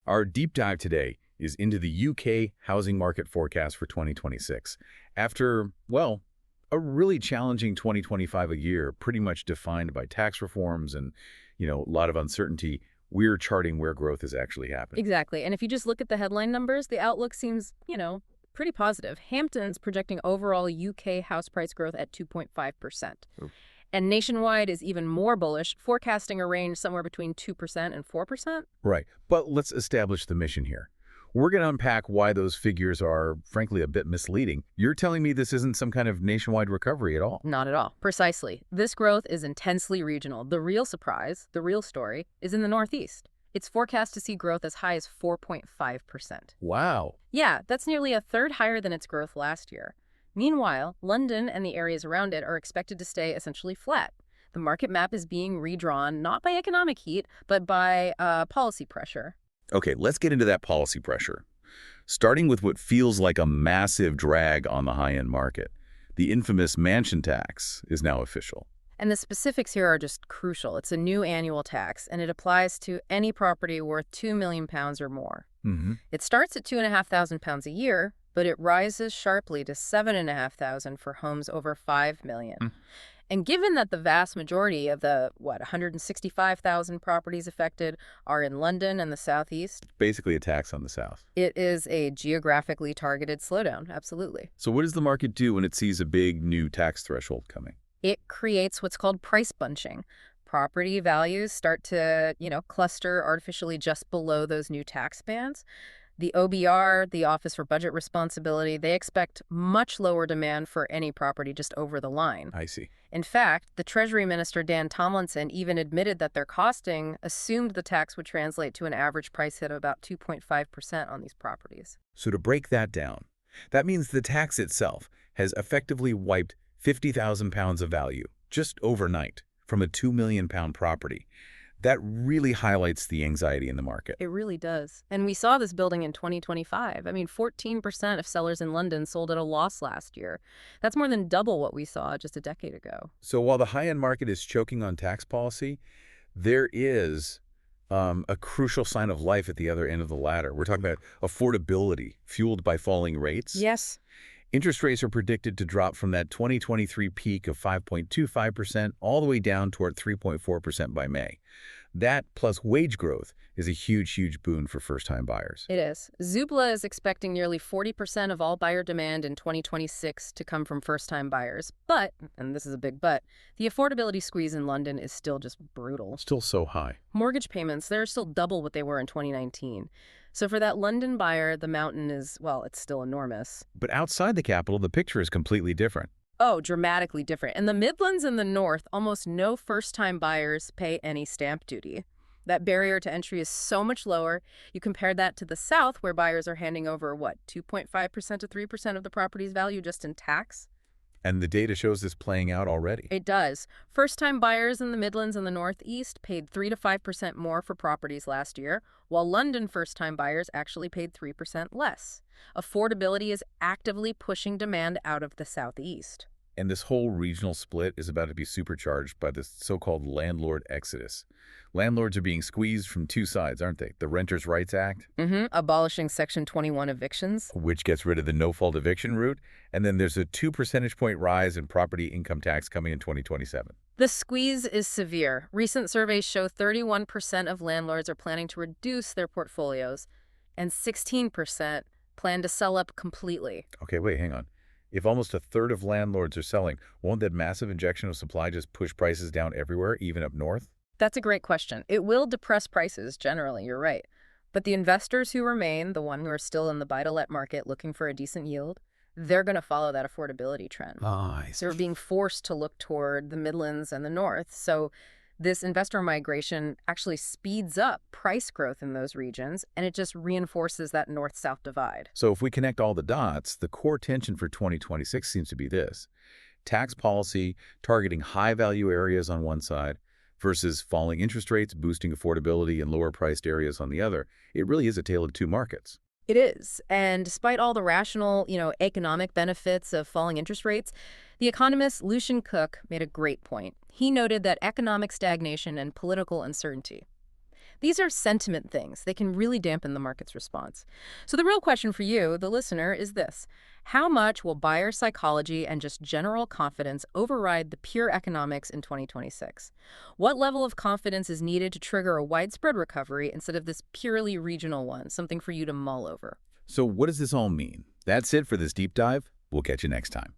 Our deep dive today is into the UK housing market forecast for 2026. After, well, a really challenging 2025 a year, pretty much defined by tax reforms and, a lot of uncertainty, we're charting where growth is actually happening. Exactly. And if you just look at the headline numbers, the outlook seems, pretty positive. Hampton's projecting overall UK house price growth at 2.5%. Oof. And Nationwide is even more bullish, forecasting a range somewhere between 2% and 4%. Right. But let's establish the mission here. We're going to unpack why those figures are, frankly, a bit misleading. You're telling me this isn't some kind of nationwide recovery at all? Not at all. Precisely. This growth is intensely regional. The real surprise, the real story, is in the Northeast. It's forecast to see growth as high as 4.5%. Wow. Yeah, that's nearly a third higher than its growth last year. Meanwhile, London and the areas around it are expected to stay essentially flat. The market map is being redrawn not by economic heat, but by policy pressure. Okay, let's get into that policy pressure. Starting with what feels like a massive drag on the high-end market. The infamous mansion tax is now official. And the specifics here are just crucial. It's a new annual tax, and it applies to any property worth £2 million or more. It starts at £2,500 a year, but it rises sharply to $7,500 for homes over $5 million. And given that the vast majority of the, 165,000 properties affected are in London and the Southeast, Basically a tax on the South. it is a geographically targeted slowdown, absolutely. So what does the market do when it sees a big new tax threshold coming? It creates what's called price bunching. Property values start to, cluster artificially just below those new tax bands. The OBR, the Office for Budget Responsibility, they expect much lower demand for any property just over the line. I see. In fact, the Treasury Minister Dan Tomlinson even admitted that their costing assumed the tax would translate to an average price hit of about 2.5% on these properties. So to break that down, that means the tax itself has effectively wiped £50,000 of value just overnight from a £2 million property. That really highlights the anxiety in the market. It really does. And we saw this building in 2025. 14% of sellers in London sold at a loss last year. That's more than double what we saw just a decade ago. So while the high-end market is choking on tax policy, there is a crucial sign of life at the other end of the ladder. We're talking about affordability fueled by falling rates. Yes. Interest rates are predicted to drop from that 2023 peak of 5.25% all the way down toward 3.4% by May. That plus wage growth is a huge, huge boon for first-time buyers. It is. Zoopla is expecting nearly 40% of all buyer demand in 2026 to come from first-time buyers. But, and this is a big but, the affordability squeeze in London is still just brutal. Still so high. Mortgage payments, they're still double what they were in 2019. So for that London buyer, the mountain is, it's still enormous. But outside the capital, the picture is completely different. Oh, dramatically different. In the Midlands and the North, almost no first-time buyers pay any stamp duty. That barrier to entry is so much lower. You compare that to the South, where buyers are handing over, 2.5% to 3% of the property's value just in tax? And the data shows this playing out already. It does. First-time buyers in the Midlands and the Northeast paid 3 to 5% more for properties last year, while London first-time buyers actually paid 3% less. Affordability is actively pushing demand out of the Southeast. And this whole regional split is about to be supercharged by this so-called landlord exodus. Landlords are being squeezed from two sides, aren't they? The Renters' Rights Act, Abolishing Section 21 evictions. which gets rid of the no-fault eviction route, and then there's a 2 percentage point rise in property income tax coming in 2027. The squeeze is severe. Recent surveys show 31% of landlords are planning to reduce their portfolios, and 16% plan to sell up completely. Okay, wait, hang on. If almost a third of landlords are selling, won't that massive injection of supply just push prices down everywhere, even up north? That's a great question. It will depress prices, generally, you're right. But the investors who remain, the ones who are still in the buy-to-let market looking for a decent yield, they're going to follow that affordability trend. So they're being forced to look toward the Midlands and the North. So this investor migration actually speeds up price growth in those regions, and it just reinforces that north-south divide. So if we connect all the dots, the core tension for 2026 seems to be this. Tax policy targeting high-value areas on one side versus falling interest rates, boosting affordability in lower-priced areas on the other. It really is a tale of two markets. It is. And despite all the rational, economic benefits of falling interest rates, the economist Lucian Cook made a great point. He noted that economic stagnation and political uncertainty, These are sentiment things. They can really dampen the market's response. So the real question for you, the listener, is this. How much will buyer psychology and just general confidence override the pure economics in 2026? What level of confidence is needed to trigger a widespread recovery instead of this purely regional one? Something for you to mull over. So what does this all mean? That's it for this deep dive. We'll catch you next time.